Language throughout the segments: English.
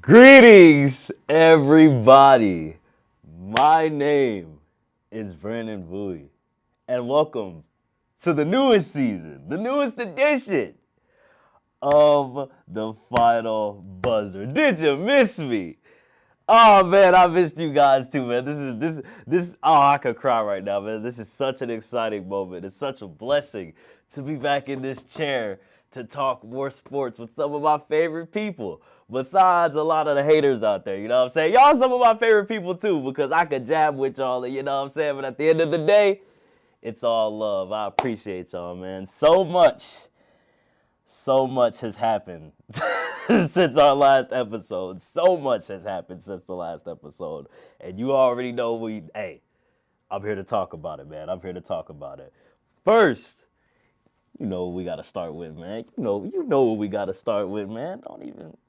Greetings, everybody. My name is Brandon Buie, and welcome to the newest season, the newest edition of the Final Buzzer. Did you miss me? Oh man, I missed you guys too, man. This. Oh, I could cry right now, man. This is such an exciting moment. It's such a blessing to be back in this chair to talk more sports with some of my favorite people. Besides a lot of the haters out there, you know what I'm saying? Y'all some of my favorite people too, because I could jab with y'all, and you know what I'm saying? But at the end of the day, it's all love. I appreciate y'all, man. So much has happened since our last episode. So much has happened since the last episode. And you already know I'm here to talk about it, man. I'm here to talk about it. First, you know what we got to start with, man. You know what we got to start with, man.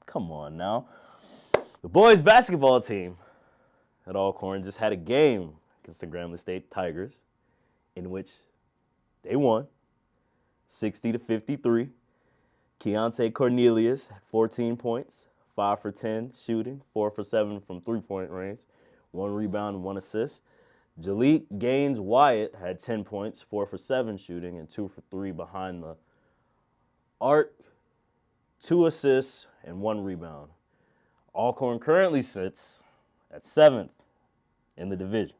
Come on now. The boys basketball team at Alcorn just had a game against the Grambling State Tigers in which they won 60-53. Keontae Cornelius, 14 points, 5 for 10 shooting, 4 for 7 from three-point range, 1 rebound and 1 assist. Jalik Gaines Wyatt had 10 points, 4 for 7 shooting, and 2 for 3 behind the arc, 2 assists, and 1 rebound. Alcorn currently sits at 7th in the division.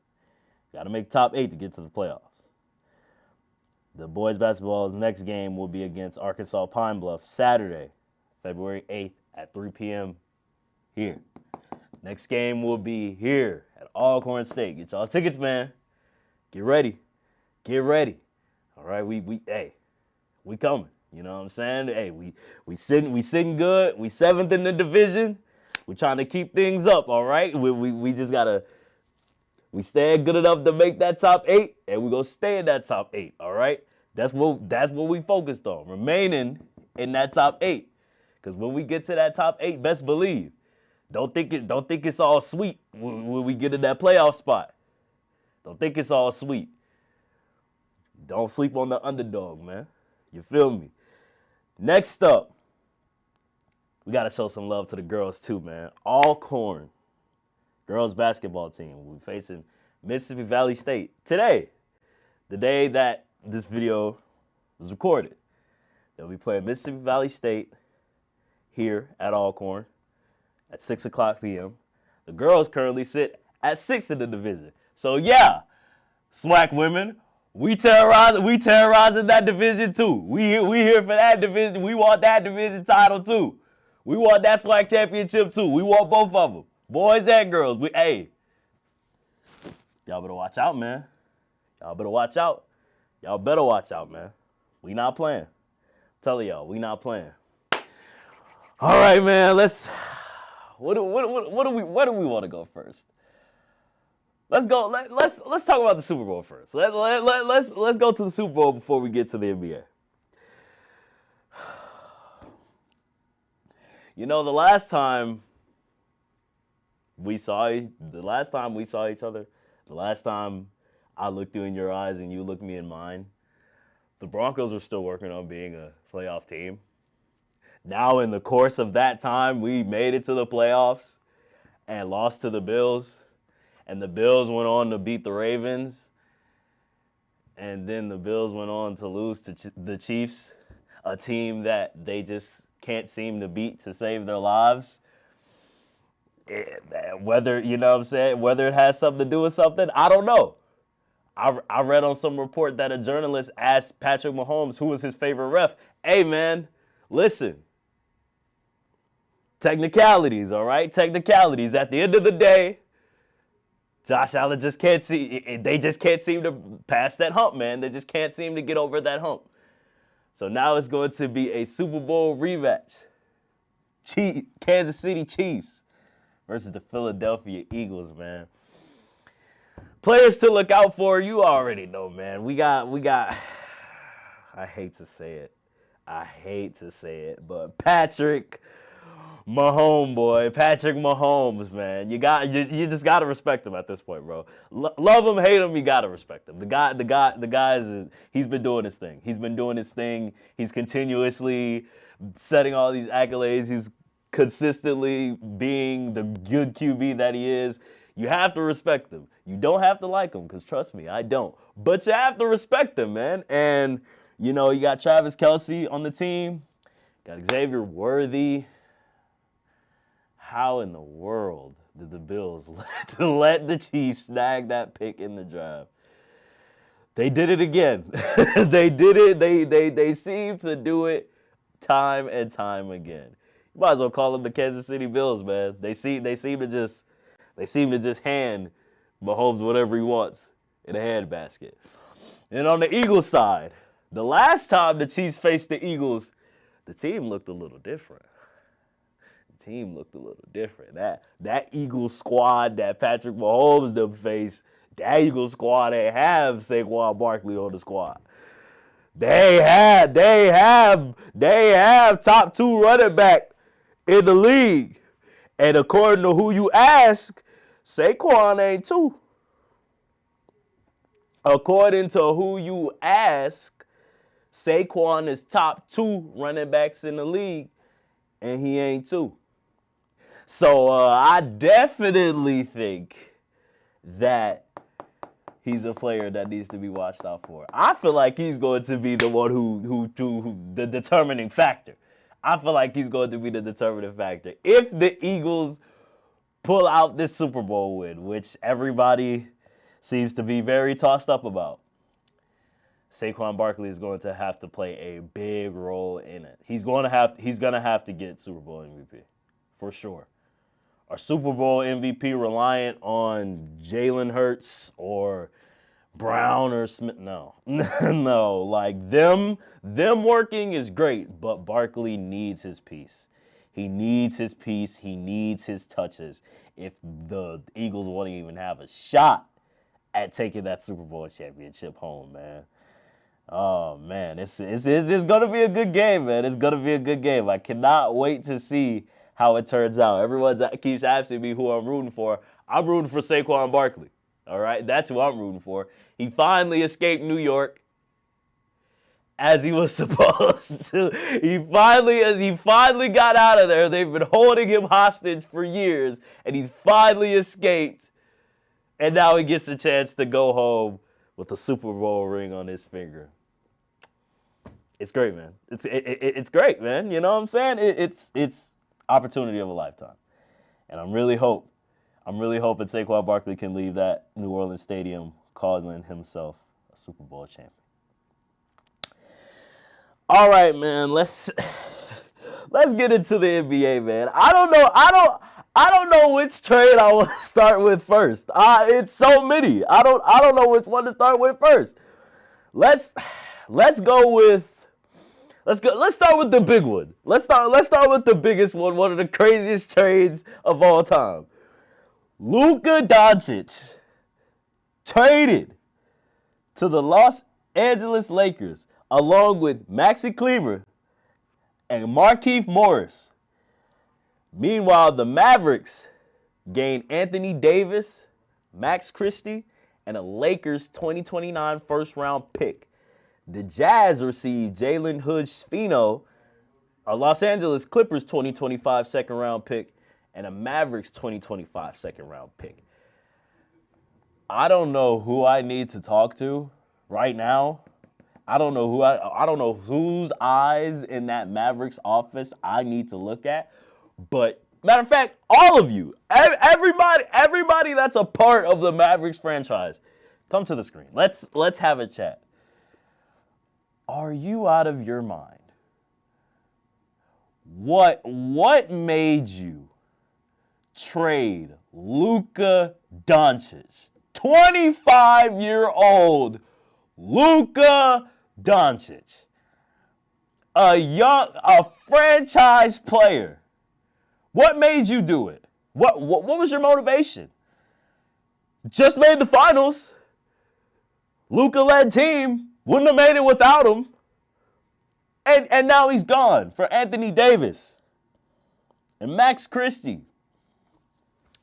Got to make top 8 to get to the playoffs. The boys basketball's next game will be against Arkansas Pine Bluff Saturday, February 8th at 3 p.m. here. Next game will be here at Alcorn State. Get y'all tickets, man. Get ready. Get ready. All right, we coming. You know what I'm saying? Hey, we sitting good. We 7th in the division. We trying to keep things up, all right? We just gotta we stay good enough to make that top 8, and we're gonna stay in that top 8, all right? That's what we focused on, remaining in that top 8. Because when we get to that top 8, best believe, don't think it's all sweet when we get in that playoff spot. Don't think it's all sweet. Don't sleep on the underdog, man. You feel me? Next up, we gotta show some love to the girls too, man. Alcorn girls basketball team. We're facing Mississippi Valley State today, the day that this video was recorded. They'll be playing Mississippi Valley State here at Alcorn at 6 o'clock p.m. The girls currently sit at 6th in the division. So yeah, SWAC women, we terrorizing that division too. We here for that division. We want that division title too. We want that SWAC championship too. We want both of them. Boys and girls, y'all better watch out, man. Y'all better watch out. Y'all better watch out, man. We not playing. I'm telling y'all, we not playing. All right, man. Where do we want to go first? Let's go. Let's talk about the Super Bowl first. Let's go to the Super Bowl before we get to the NBA. You know, the last time we saw each other, the last time I looked you in your eyes and you looked me in mine, the Broncos were still working on being a playoff team. Now, in the course of that time, we made it to the playoffs and lost to the Bills. And the Bills went on to beat the Ravens. And then the Bills went on to lose to the Chiefs, a team that they just can't seem to beat to save their lives. Whether, you know what I'm saying, whether it has something to do with something, I don't know. I read on some report that a journalist asked Patrick Mahomes who was his favorite ref. Hey, man, listen. Technicalities, all right? Technicalities. At the end of the day, Josh Allen just can't see. They just can't seem to pass that hump, man. They just can't seem to get over that hump. So now it's going to be a Super Bowl rematch. Kansas City Chiefs versus the Philadelphia Eagles, man. Players to look out for, you already know, man. We got. I hate to say it, but Patrick Mahomes, man. You just gotta respect him at this point, bro. Love him, hate him, you gotta respect him. The guy he's been doing his thing. He's continuously setting all these accolades. He's consistently being the good QB that he is. You have to respect him. You don't have to like him, because trust me, I don't. But you have to respect him, man. And, you know, you got Travis Kelce on the team. Got Xavier Worthy. How in the world did the Bills let the Chiefs snag that pick in the draft? They did it again. They did it. They seem to do it time and time again. You might as well call them the Kansas City Bills, man. They seem to just hand Mahomes whatever he wants in a handbasket. And on the Eagles side, the last time the Chiefs faced the Eagles, the team looked a little different. That Eagles squad that Patrick Mahomes them faced, that Eagles squad ain't have Saquon Barkley on the squad. They have top 2 running back in the league. And according to who you ask, Saquon ain't 2. According to who you ask, Saquon is top 2 running backs in the league, and he ain't 2. So I definitely think that he's a player that needs to be watched out for. I feel like he's going to be the one who the determining factor. I feel like he's going to be the determining factor. If the Eagles pull out this Super Bowl win, which everybody seems to be very tossed up about, Saquon Barkley is going to have to play a big role in it. He's going to have to get Super Bowl MVP for sure. Are Super Bowl MVP reliant on Jalen Hurts or Brown or Smith? No. No. Like, them working is great, but Barkley needs his piece. He needs his piece. He needs his touches if the Eagles won't even have a shot at taking that Super Bowl championship home, man. Oh, man. It's going to be a good game, man. It's going to be a good game. I cannot wait to see how it turns out. Everyone keeps asking me who I'm rooting for. I'm rooting for Saquon Barkley. All right? That's who I'm rooting for. He finally escaped New York as he was supposed to. He finally got out of there. They've been holding him hostage for years, and he's finally escaped. And now he gets a chance to go home with a Super Bowl ring on his finger. It's great, man. It's great, man. You know what I'm saying? It's opportunity of a lifetime. And I'm really hoping Saquon Barkley can leave that New Orleans stadium calling himself a Super Bowl champion. All right, man. Let's get into the NBA, man. I don't know which trade I want to start with first. It's so many. I don't know which one to start with first. Let's start with the big one. Let's start with the biggest one of the craziest trades of all time. Luka Doncic traded to the Los Angeles Lakers along with Maxi Kleber and Markieff Morris. Meanwhile, the Mavericks gained Anthony Davis, Max Christie, and a Lakers 2029 first-round pick. The Jazz received Jalen Hood-Schifino, a Los Angeles Clippers 2025 second-round pick, and a Mavericks 2025 second-round pick. I don't know who I need to talk to right now. I don't know whose eyes in that Mavericks office I need to look at. But matter of fact, all of you, everybody that's a part of the Mavericks franchise, come to the screen. Let's have a chat. Are you out of your mind? What made you trade Luka Doncic? 25-year-old Luka Doncic. A franchise player. What made you do it? What was your motivation? Just made the finals. Luka-led team. Wouldn't have made it without him. And now he's gone for Anthony Davis and Max Christie.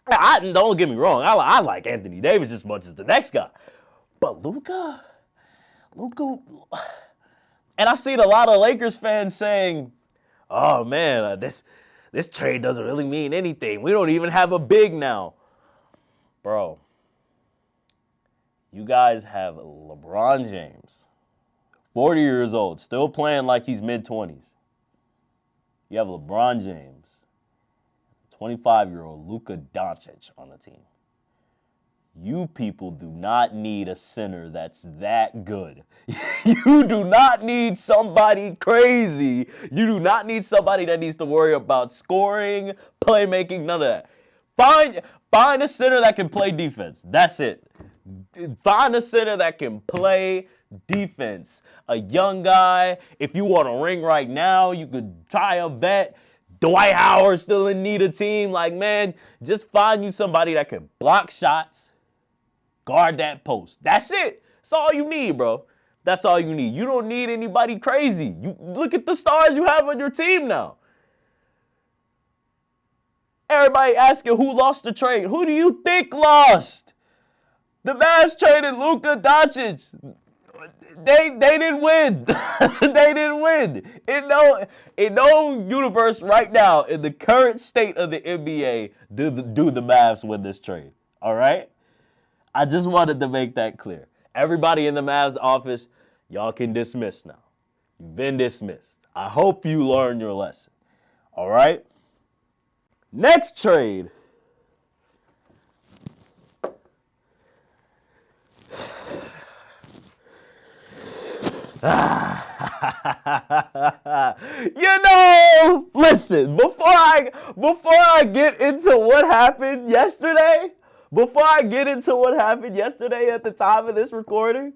Don't get me wrong. I like Anthony Davis just as much as the next guy. But Luka, and I seen a lot of Lakers fans saying, "Oh man, this This trade doesn't really mean anything. We don't even have a big now. Bro, you guys have LeBron James, 40 years old, still playing like he's mid-20s. You have LeBron James, 25-year-old Luka Doncic on the team. You people do not need a center that's that good. You do not need somebody crazy. You do not need somebody that needs to worry about scoring, playmaking, none of that. Find a center that can play defense. That's it. Find a center that can play defense. A young guy. If you want a ring right now, you could try a vet. Dwight Howard still in need of team. Like, man, just find you somebody that can block shots. Guard that post. That's it. That's all you need, bro. That's all you need. You don't need anybody crazy. You look at the stars you have on your team now. Everybody asking who lost the trade. Who do you think lost? The Mavs traded Luka Doncic. They didn't win. They didn't win. In no universe right now, in the current state of the NBA, do the Mavs win this trade. All right? I just wanted to make that clear. Everybody in the Mavs office, y'all can dismiss now. You've been dismissed. I hope you learned your lesson. All right? Next trade. Listen, before I get into what happened yesterday, at the time of this recording,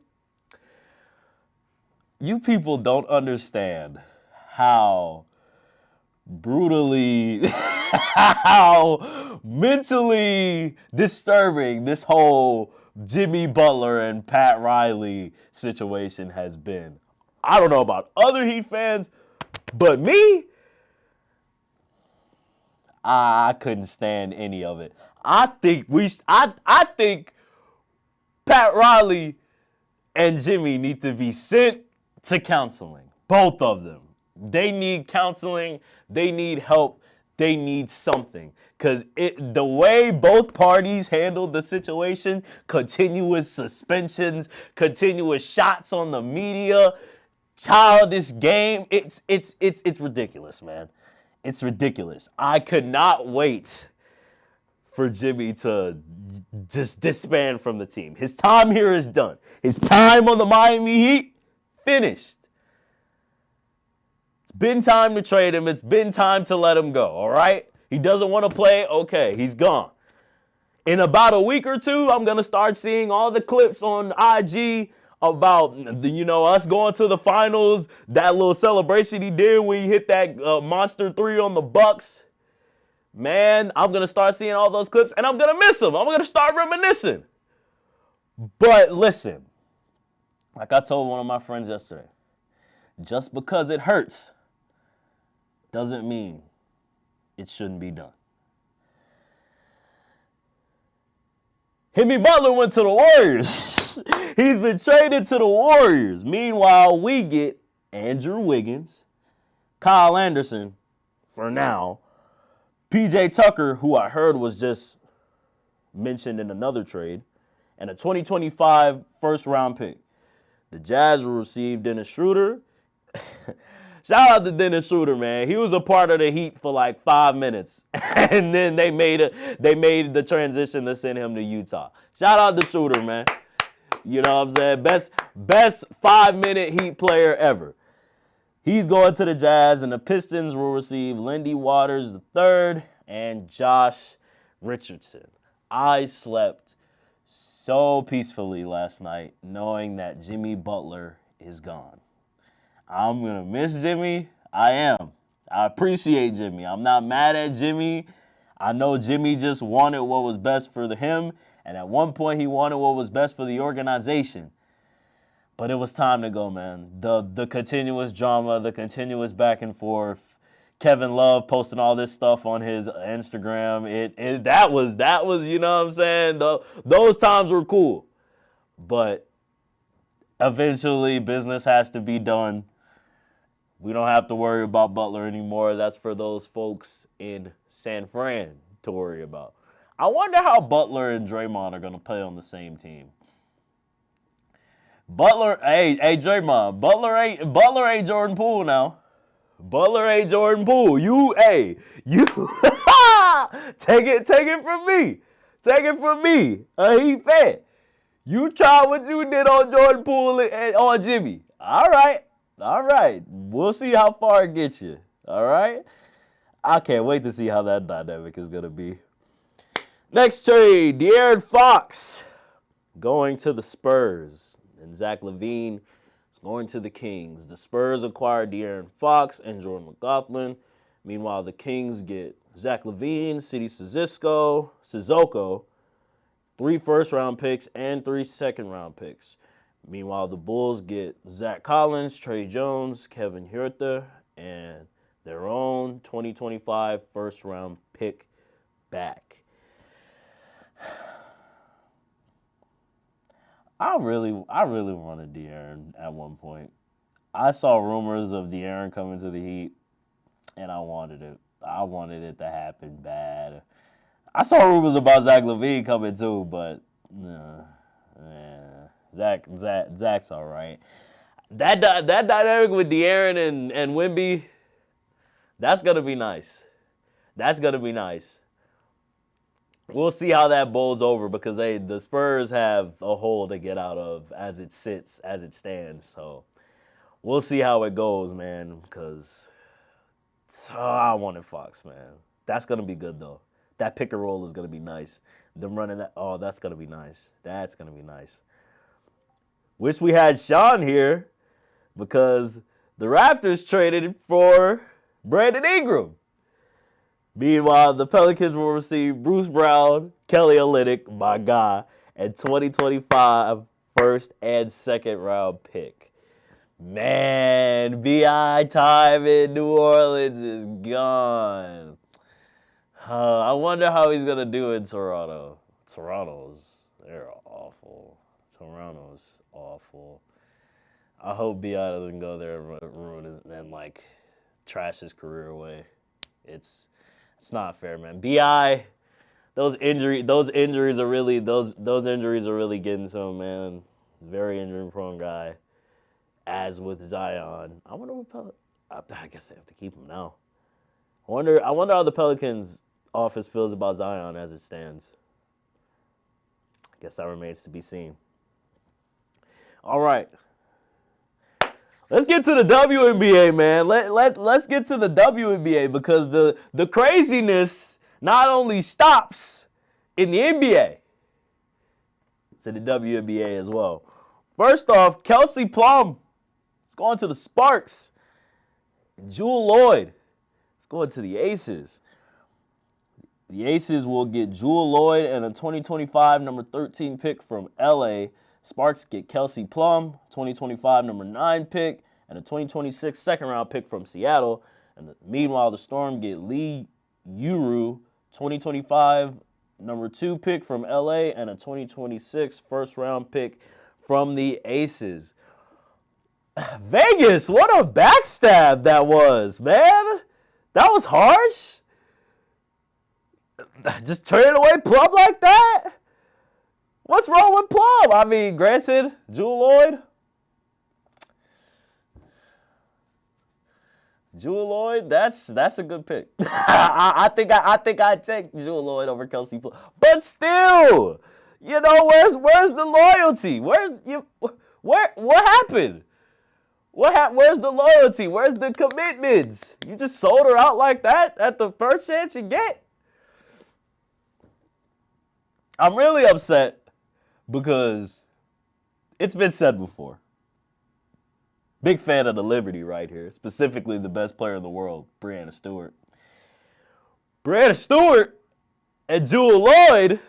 you people don't understand how brutally, how mentally disturbing this whole Jimmy Butler and Pat Riley situation has been. I don't know about other Heat fans, but me, I couldn't stand any of it. I think Pat Riley and Jimmy need to be sent to counseling. Both of them. They need counseling. They need help. They need something. Because the way both parties handled the situation, continuous suspensions, continuous shots on the media, childish game, it's ridiculous, man. It's ridiculous. I could not wait for Jimmy to just disband from the team. His time here is done. His time on the Miami Heat, finished. It's been time to trade him. It's been time to let him go, all right? He doesn't want to play. Okay, he's gone. In about a week or two, I'm going to start seeing all the clips on IG about, us going to the finals, that little celebration he did when he hit that monster three on the Bucks. Man, I'm going to start seeing all those clips, and I'm going to miss him. I'm going to start reminiscing. But listen, like I told one of my friends yesterday, just because it hurts doesn't mean it shouldn't be done. Jimmy Butler went to the Warriors. He's been traded to the Warriors. Meanwhile, we get Andrew Wiggins, Kyle Anderson, for now, PJ Tucker, who I heard was just mentioned in another trade, and a 2025 first-round pick. The Jazz will receive Dennis Schroeder. Shout out to Dennis Schroeder, man. He was a part of the Heat for like 5 minutes, and then they made the transition to send him to Utah. Shout out to Schroeder, man. You know what I'm saying? Best 5-minute Heat player ever. He's going to the Jazz, and the Pistons will receive Lindy Waters III and Josh Richardson. I slept so peacefully last night knowing that Jimmy Butler is gone. I'm going to miss Jimmy. I am. I appreciate Jimmy. I'm not mad at Jimmy. I know Jimmy just wanted what was best for him, and at one point he wanted what was best for the organization. But it was time to go, man. The continuous drama, the continuous back and forth, Kevin Love posting all this stuff on his Instagram. That was, you know what I'm saying? Those times were cool. But eventually business has to be done. We don't have to worry about Butler anymore. That's for those folks in San Fran to worry about. I wonder how Butler and Draymond are going to play on the same team. Butler, hey, Draymond, Butler ain't Jordan Poole now. Butler ain't Jordan Poole. You take it from me. Take it from me. He fed. You try what you did on Jordan Poole and on Jimmy. All right. We'll see how far it gets you. All right. I can't wait to see how that dynamic is gonna be. Next trade, De'Aaron Fox going to the Spurs. And Zach LaVine is going to the Kings. The Spurs acquired De'Aaron Fox and Jordan McLaughlin. Meanwhile, the Kings get Zach LaVine, Sidi Sissoko, 3 first-round picks, and 3 second-round picks. Meanwhile, the Bulls get Zach Collins, Trey Jones, Kevin Huerter, and their own 2025 first-round pick back. I really wanted De'Aaron at one point. I saw rumors of De'Aaron coming to the Heat, and I wanted it. I wanted it to happen bad. I saw rumors about Zach LaVine coming too, but Zach's all right. That dynamic with De'Aaron and Wemby, that's gonna be nice. That's gonna be nice. We'll see how that bowls over because the Spurs have a hole to get out of as it stands. So we'll see how it goes, man, because I wanted Fox, man. That's going to be good, though. That pick and roll is going to be nice. Them running that, that's going to be nice. That's going to be nice. Wish we had Sean here because the Raptors traded for Brandon Ingram. Meanwhile, the Pelicans will receive Bruce Brown, Kelly Olynyk, my guy, and 2025 first and second round pick. Man, BI time in New Orleans is gone. I wonder how he's going to do in Toronto. They're awful. Toronto's awful. I hope BI doesn't go there and ruin it and trash his career away. It's not fair, man. BI, those injuries are really getting to him, man. Very injury-prone guy. As with Zion, I wonder what I guess they have to keep him now. I wonder how the Pelicans office feels about Zion as it stands. I guess that remains to be seen. All right. Let's get to the WNBA, man. Let's get to the WNBA because the craziness not only stops in the NBA, it's in the WNBA as well. First off, Kelsey Plum is going to the Sparks. And Jewel Lloyd is going to the Aces. The Aces will get Jewel Lloyd and a 2025 number 13 pick from LA. Sparks get Kelsey Plum, 2025 number 9 pick, and a 2026 second-round pick from Seattle. And meanwhile, the Storm get Lee Uru, 2025 number 2 pick from LA, and a 2026 first-round pick from the Aces. Vegas, what a backstab that was, man. That was harsh. Just turning away Plum like that? What's wrong with Plum? I mean, granted, Jewel Lloyd, that's a good pick. I think I'd take Jewel Lloyd over Kelsey Plum. But still, where's the loyalty? What happened? Where's the loyalty? Where's the commitments? You just sold her out like that at the first chance you get? I'm really upset because it's been said before. Big fan of the Liberty right here, specifically the best player in the world, Breanna Stewart. Breanna Stewart and Jewel Lloyd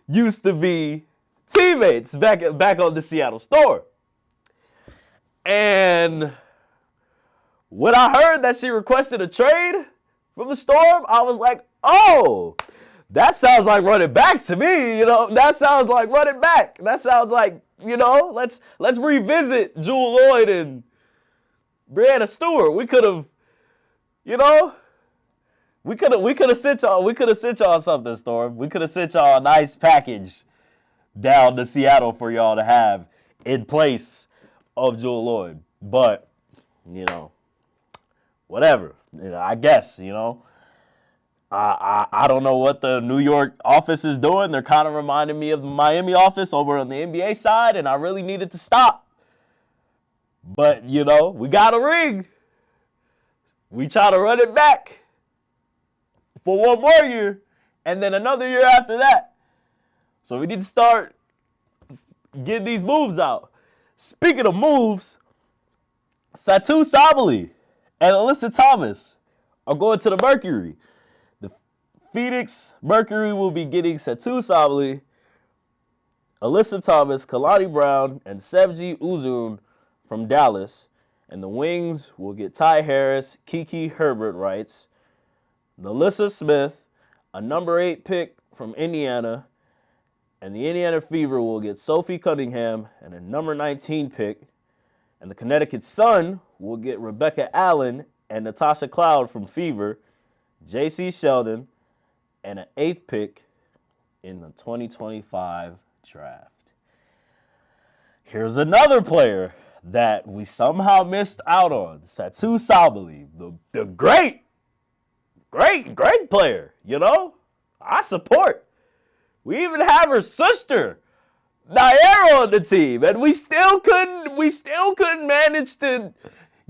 used to be teammates back on the Seattle Storm. And when I heard that she requested a trade from the Storm, I was like, oh, that sounds like running back to me. That sounds like running back. That sounds like, let's revisit Jewel Lloyd Breanna Stewart. We could have, you know, we could have sent y'all something, Storm. We could have sent y'all a nice package down to Seattle for y'all to have in place of Jewel Lloyd. But, whatever. I guess, I don't know what the New York office is doing. They're kind of reminding me of the Miami office over on the NBA side, and I really needed to stop. But, we got a ring. We try to run it back for one more year, and then another year after that. So we need to start getting these moves out. Speaking of moves, Satu Sabali and Alyssa Thomas are going to the Mercury. The Phoenix Mercury will be getting Satu Sabali, Alyssa Thomas, Kalani Brown, and Sevji Uzun from Dallas. And the Wings will get Ty Harris, Kiki Herbert rights, Alyssa Smith, a number 8 pick from Indiana, and the Indiana Fever will get Sophie Cunningham and a number 19 pick. And the Connecticut Sun will get Rebecca Allen and Natasha Cloud from Fever, J.C. Sheldon, and an 8th pick in the 2025 draft. Here's another player that we somehow missed out on, Satu Sabali, the great player, I support. We even have her sister, Naira, on the team, and we still couldn't manage to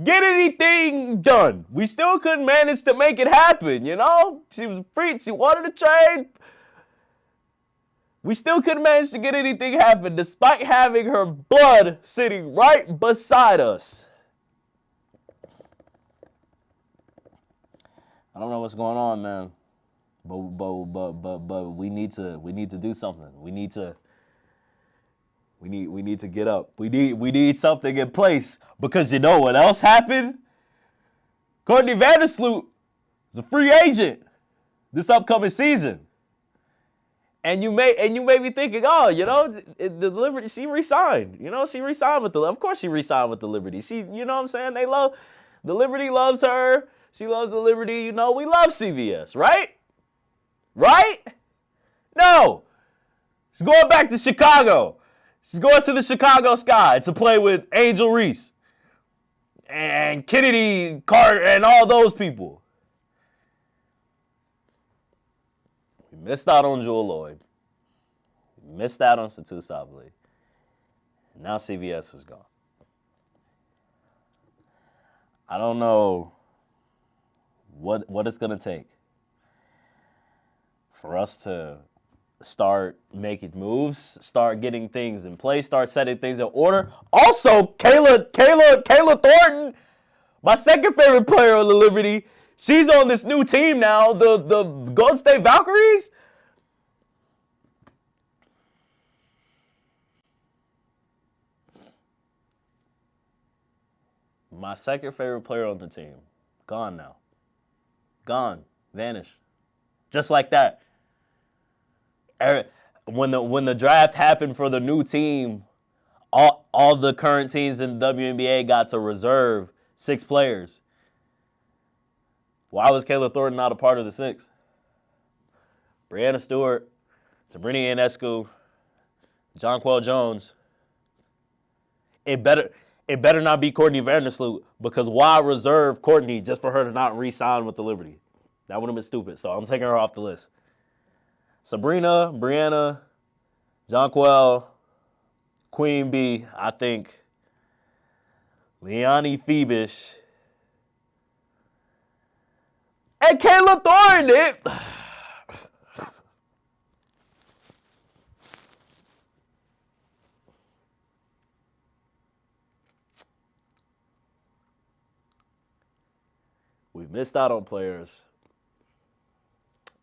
get anything done. We still couldn't manage to make it happen, She was free, she wanted to trade. We still couldn't manage to get anything happen despite having her blood sitting right beside us. I don't know what's going on, man. But we need to do something. We need to get up. We need something in place, because you know what else happened? Courtney Vandersloot is a free agent this upcoming season. And you may be thinking, the Liberty, she re-signed. She re-signed with of course she re-signed with the Liberty. She, you know what I'm saying? The Liberty loves her. She loves the Liberty. We love CVS, right? Right? No. She's going back to Chicago. She's going to the Chicago Sky to play with Angel Reese and Kennedy Carter and all those people. We missed out on Jewel Lloyd. We missed out on Satu Sabali. And now CVS is gone. I don't know what it's going to take for us to start making moves, start getting things in place, start setting things in order. Also, Kayla Thornton, my second favorite player on the Liberty, she's on this new team now, the Golden State Valkyries. My second favorite player on the team, gone now. Gone, vanished, just like that. When the draft happened for the new team, all the current teams in the WNBA got to reserve 6 players. Why was Kayla Thornton not a part of the 6? Breanna Stewart, Sabrina Ionescu, Jonquel Jones. It better not be Courtney Vandersloot, because why reserve Courtney just for her to not re-sign with the Liberty? That would have been stupid, so I'm taking her off the list. Sabrina, Breanna, Jonquel, Queen B, I think Leonie Phoebish, and Kayla Thornton. We've missed out on players,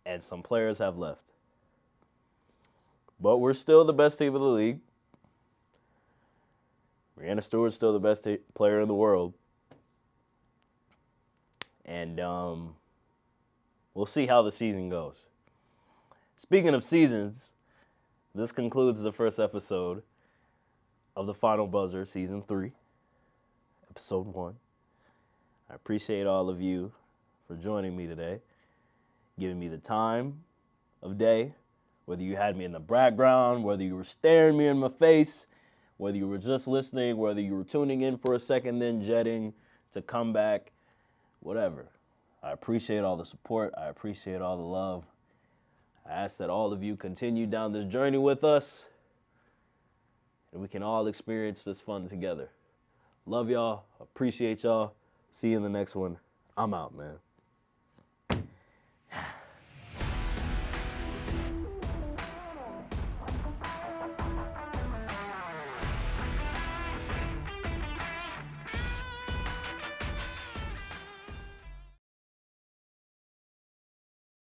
and some players have left. But we're still the best team in the league. Breanna Stewart's still the best player in the world. And we'll see how the season goes. Speaking of seasons, this concludes the first episode of The Final Buzzer, Season 3, Episode 1. I appreciate all of you for joining me today, giving me the time of day, whether you had me in the background, whether you were staring me in my face, whether you were just listening, whether you were tuning in for a second, then jetting to come back, whatever. I appreciate all the support. I appreciate all the love. I ask that all of you continue down this journey with us and we can all experience this fun together. Love y'all. Appreciate y'all. See you in the next one. I'm out, man.